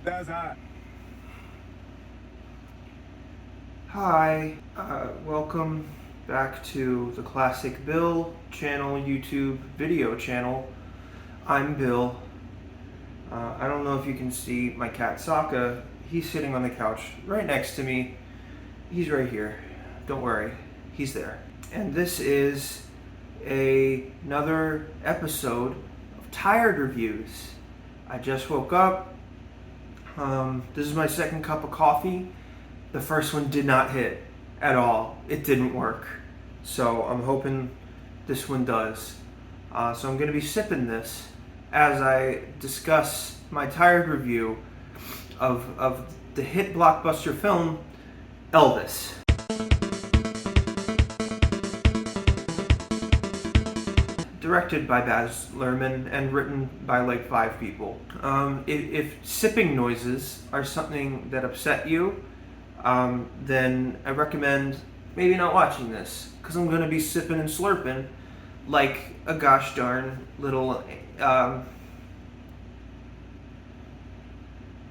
That's hot. Hi, welcome back to the Classic Bill channel, YouTube video channel. I'm Bill. I don't know if you can see my cat Sokka. He's sitting on the couch right next to me. He's right here. Don't worry, he's there. And this is another episode of Tired Reviews. I just woke up. This is my second cup of coffee. The first one did not hit at all. It didn't work. So I'm hoping this one does. So I'm going to be sipping this as I discuss my tired review of the hit blockbuster film, Elvis. Directed by Baz Luhrmann and written by like 5 people. If sipping noises are something that upset you, then I recommend maybe not watching this, because I'm going to be sipping and slurping like a gosh darn little,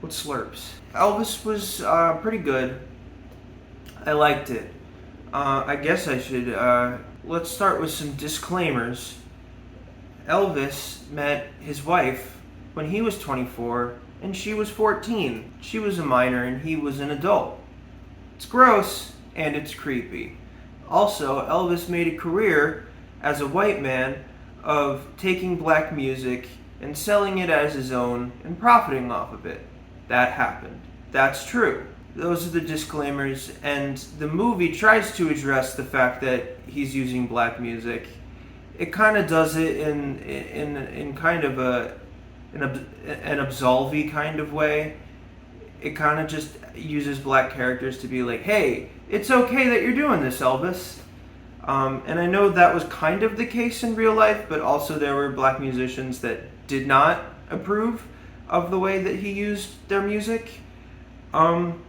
what slurps? Elvis was pretty good. I liked it. I guess I should, let's start with some disclaimers. Elvis met his wife when he was 24 and she was 14. She was a minor and he was an adult. It's gross and it's creepy. Also, Elvis made a career as a white man of taking black music and selling it as his own and profiting off of it. That happened. That's true. Those are the disclaimers, and the movie tries to address the fact that he's using black music. It kind of does it in kind of an absolve kind of way. It kind of just uses black characters to be like, hey, it's okay that you're doing this, Elvis. And I know that was kind of the case in real life, but also there were black musicians that did not approve of the way that he used their music. And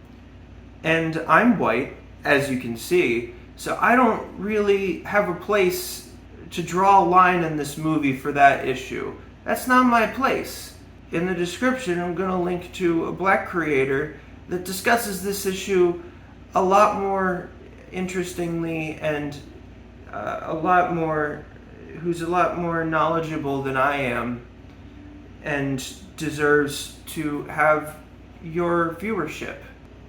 I'm white, as you can see, so I don't really have a place to draw a line in this movie for that issue. That's not my place. In the description, I'm going to link to a black creator that discusses this issue a lot more interestingly and who's a lot more knowledgeable than I am and deserves to have your viewership.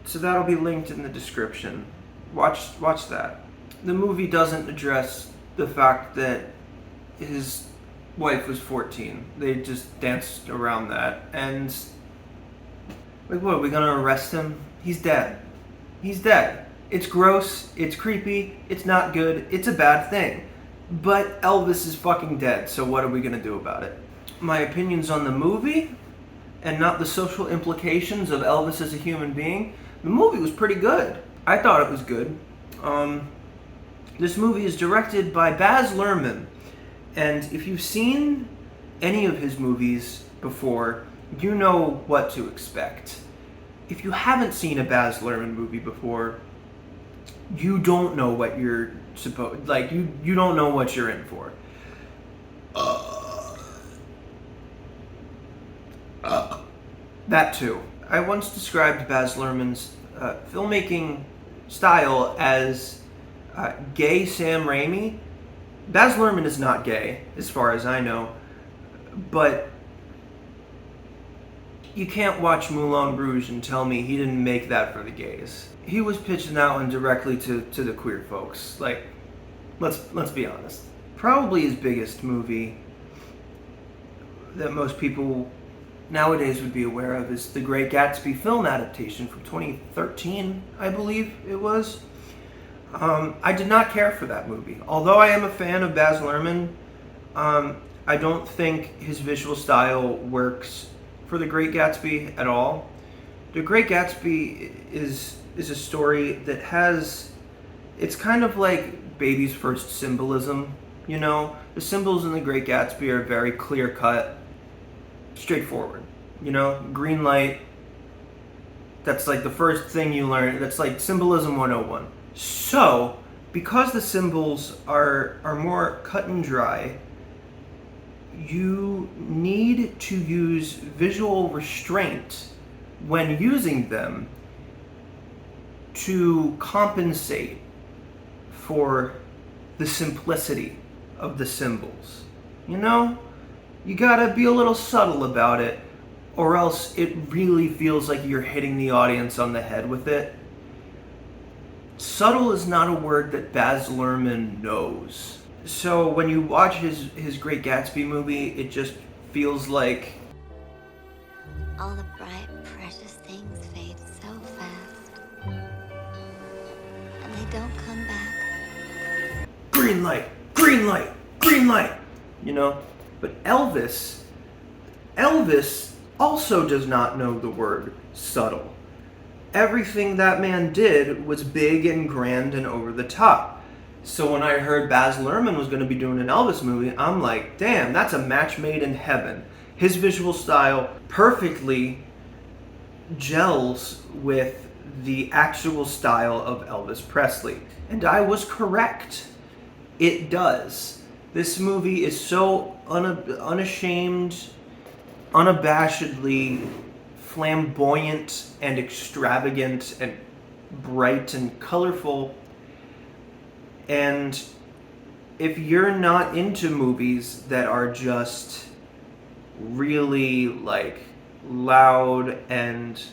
So that'll be linked in the description. Watch that. The movie doesn't address the fact that his wife was 14. They just danced around that. And, like, what, are we gonna arrest him? He's dead. He's dead. It's gross, it's creepy, it's not good, it's a bad thing. But Elvis is fucking dead, so what are we gonna do about it? My opinions on the movie, and not the social implications of Elvis as a human being, the movie was pretty good. I thought it was good. This movie is directed by Baz Luhrmann, and if you've seen any of his movies before, you know what to expect. If you haven't seen a Baz Luhrmann movie before, you don't know what you're you don't know what you're in for. That too. I once described Baz Luhrmann's filmmaking style as gay Sam Raimi. Baz Luhrmann is not gay, as far as I know, but you can't watch Moulin Rouge and tell me he didn't make that for the gays. He was pitching that one directly to the queer folks. Like, let's be honest. Probably his biggest movie that most people nowadays would be aware of is The Great Gatsby film adaptation from 2013, I believe it was. I did not care for that movie. Although I am a fan of Baz Luhrmann, I don't think his visual style works for The Great Gatsby at all. The Great Gatsby is a story that has, it's kind of like baby's first symbolism, you know? The symbols in The Great Gatsby are very clear-cut, straightforward, you know? Green light, that's like the first thing you learn, that's like symbolism 101. So, because the symbols are more cut and dry, you need to use visual restraint when using them to compensate for the simplicity of the symbols. You know? You gotta be a little subtle about it, or else it really feels like you're hitting the audience on the head with it. Subtle is not a word that Baz Luhrmann knows. So when you watch his Great Gatsby movie, it just feels like all the bright, precious things fade so fast. And they don't come back. green light, green light, green light, you know? But Elvis also does not know the word subtle. Everything that man did was big and grand and over the top. So when I heard Baz Luhrmann was going to be doing an Elvis movie, I'm like, damn, that's a match made in heaven. His visual style perfectly gels with the actual style of Elvis Presley. And I was correct. It does. This movie is so unashamed, unabashedly flamboyant and extravagant and bright and colorful. And if you're not into movies that are just really like loud and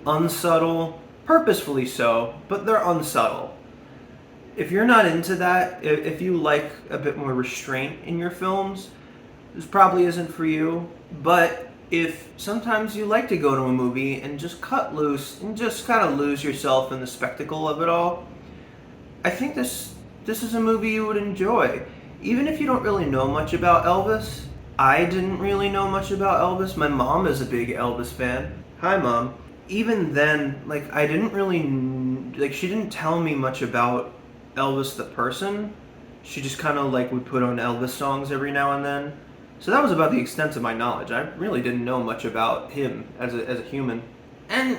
unsubtle, purposefully so, but they're unsubtle. If you're not into that, if you like a bit more restraint in your films, this probably isn't for you. But if sometimes you like to go to a movie and just cut loose and just kind of lose yourself in the spectacle of it all, I think this is a movie you would enjoy. Even if you don't really know much about Elvis. I didn't really know much about Elvis. My mom is a big Elvis fan. Hi, Mom. Even then, like, I didn't really, like, she didn't tell me much about Elvis the person. She just kind of, like, would put on Elvis songs every now and then. So that was about the extent of my knowledge. I really didn't know much about him as a human. And,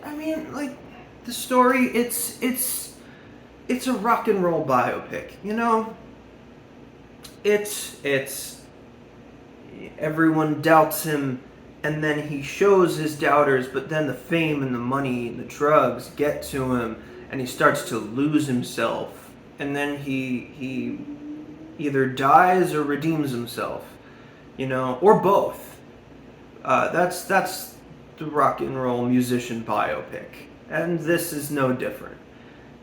I mean, like, the story, it's a rock and roll biopic, you know? It's everyone doubts him, and then he shows his doubters, but then the fame and the money and the drugs get to him, and he starts to lose himself, and then he either dies or redeems himself, you know, or both. That's the rock and roll musician biopic, and this is no different.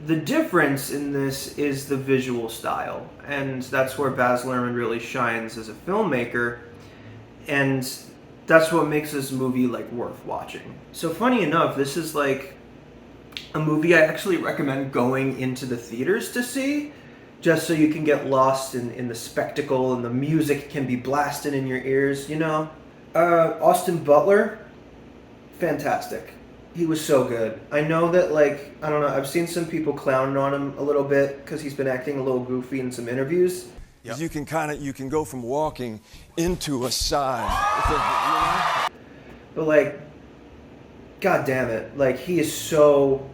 The difference in this is the visual style, and that's where Baz Luhrmann really shines as a filmmaker, and that's what makes this movie like worth watching. So funny enough, this is like a movie I actually recommend going into the theaters to see, just so you can get lost in the spectacle and the music can be blasted in your ears, you know? Austin Butler, fantastic. He was so good. I know that, like, I don't know, I've seen some people clowning on him a little bit because he's been acting a little goofy in some interviews. Yep. You can go from walking into a sigh. But, like, god damn it, like, he is so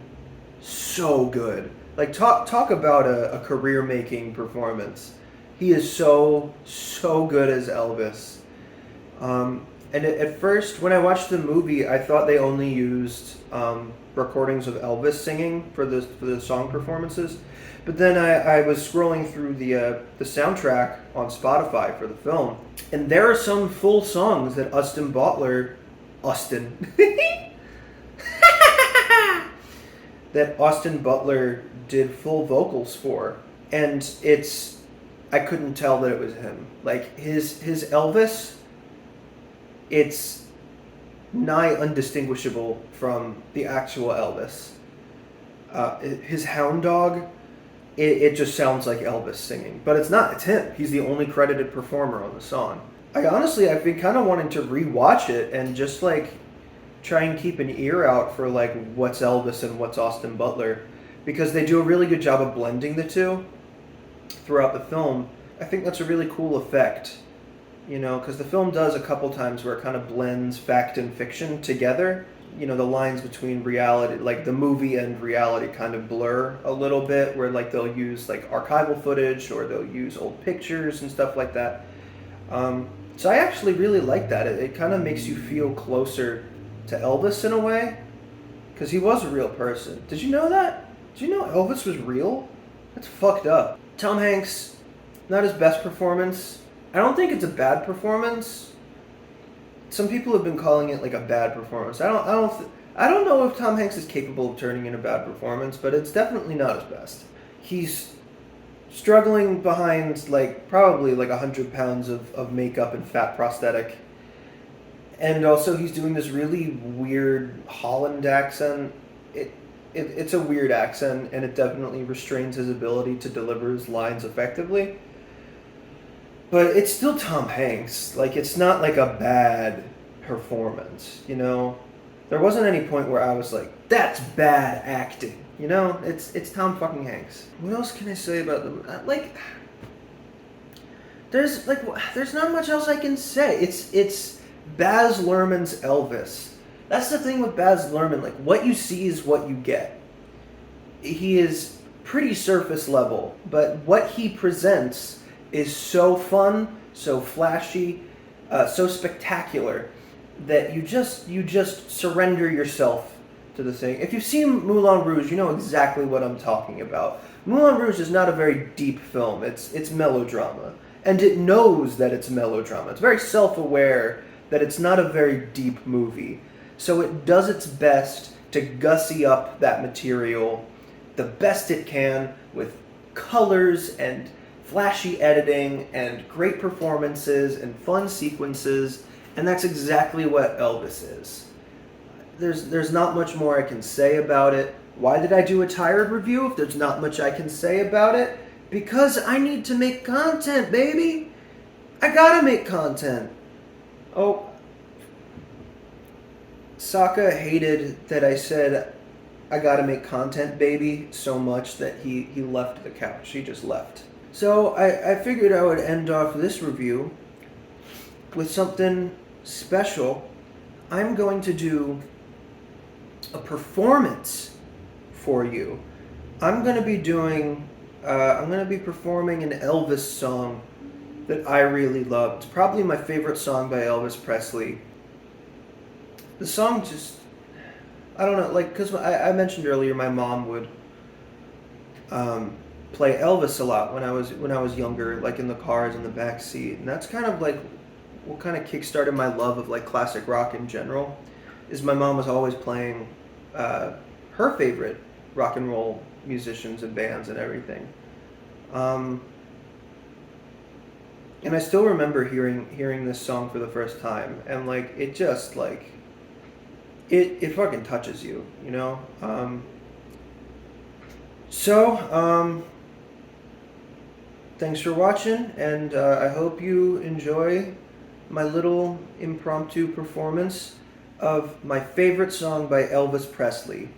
good. Like, talk about a career-making performance. He is so good as Elvis. And at first, when I watched the movie, I thought they only used recordings of Elvis singing for the song performances. But then I was scrolling through the soundtrack on Spotify for the film, and there are some full songs that Austin Butler did full vocals for, and I couldn't tell that it was him. Like his Elvis, it's nigh undistinguishable from the actual Elvis. His hound dog, it just sounds like Elvis singing. But it's not, it's him. He's the only credited performer on the song. I've been kind of wanting to rewatch it and just like try and keep an ear out for like what's Elvis and what's Austin Butler, because they do a really good job of blending the two throughout the film. I think that's a really cool effect. You know, because the film does a couple times where it kind of blends fact and fiction together. You know, the lines between reality, like the movie and reality kind of blur a little bit, where like they'll use like archival footage or they'll use old pictures and stuff like that. So I actually really like that. It kind of makes you feel closer to Elvis in a way. because he was a real person. Did you know that? Did you know Elvis was real? That's fucked up. Tom Hanks, not his best performance. I don't think it's a bad performance. Some people have been calling it like a bad performance. I don't know if Tom Hanks is capable of turning in a bad performance, but it's definitely not his best. He's struggling behind like probably like 100 pounds of makeup and fat prosthetic. And also he's doing this really weird Holland accent. It's a weird accent, and it definitely restrains his ability to deliver his lines effectively. But it's still Tom Hanks. Like, it's not like a bad performance, you know? There wasn't any point where I was like, that's bad acting. You know? It's Tom fucking Hanks. What else can I say about them? There's not much else I can say. It's Baz Luhrmann's Elvis. That's the thing with Baz Luhrmann. Like, what you see is what you get. He is pretty surface level, but what he presents is so fun, so flashy, so spectacular that you just surrender yourself to the thing. If you've seen Moulin Rouge, you know exactly what I'm talking about. Moulin Rouge is not a very deep film. It's melodrama, and it knows that it's melodrama. It's very self-aware that it's not a very deep movie. So it does its best to gussy up that material the best it can with colors and flashy editing and great performances and fun sequences, and that's exactly what Elvis is. There's not much more I can say about it. Why did I do a tired review if there's not much I can say about it? Because I need to make content, baby! I gotta make content! Oh, Sokka hated that I said I gotta make content, baby, so much that he left the couch. He just left. So I figured I would end off this review with something special. I'm going to do a performance for you. I'm going to be performing an Elvis song that I really loved. Probably my favorite song by Elvis Presley. The song just, I don't know, like, because I mentioned earlier my mom would play Elvis a lot when I was younger, like in the cars in the back seat, and that's kind of like what kind of kickstarted my love of like classic rock in general. Is my mom was always playing her favorite rock and roll musicians and bands and everything, and I still remember hearing this song for the first time, and like it just like. It fucking touches you, you know? Thanks for watching, and I hope you enjoy my little impromptu performance of my favorite song by Elvis Presley.